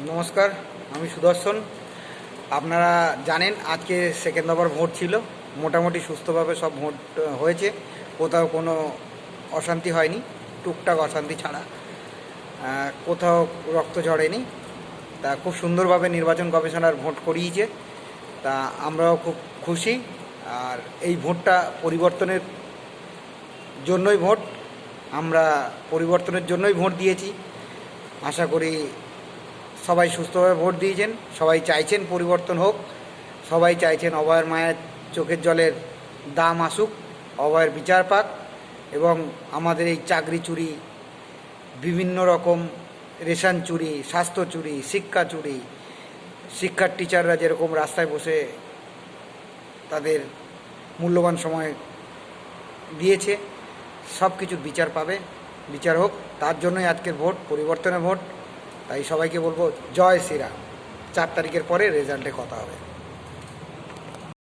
নমস্কার, আমি সুদর্শন। আপনারা জানেন আজকে সেকেন্ড দফার ভোট ছিল। মোটামুটি সুস্থভাবে সব ভোট হয়েছে, কোথাও কোনো অশান্তি হয়নি, টুকটাক অশান্তি ছাড়া কোথাও রক্ত ঝরেনি। তা খুব সুন্দরভাবে নির্বাচন কমিশনার ভোট করিয়েছে, তা আমরাও খুব খুশি। আর এই ভোটটা পরিবর্তনের জন্যই ভোট, আমরা পরিবর্তনের জন্যই ভোট দিয়েছি। আশা করি সবাই সুস্থভাবে ভোট দিয়েছেন, সবাই চাইছেন পরিবর্তন হোক, সবাই চাইছেন অভয়ের মায়ের চোখের জলের দাম আসুক, অভয়ের বিচার পাক, এবং আমাদের এই চাকরি চুরি, বিভিন্ন রকম রেশন চুরি, স্বাস্থ্য চুরি, শিক্ষা চুরি, শিক্ষার টিচাররা যেরকম রাস্তায় বসে তাদের মূল্যবান সময় দিয়েছে, সব কিছুর বিচার পাবে, বিচার হোক। তার জন্যই আজকের ভোট, পরিবর্তনের ভোট। তাই সবাইকে বলবো জয় শ্রীরাম। 4 তারিখের পরে রেজাল্টে কথা হবে।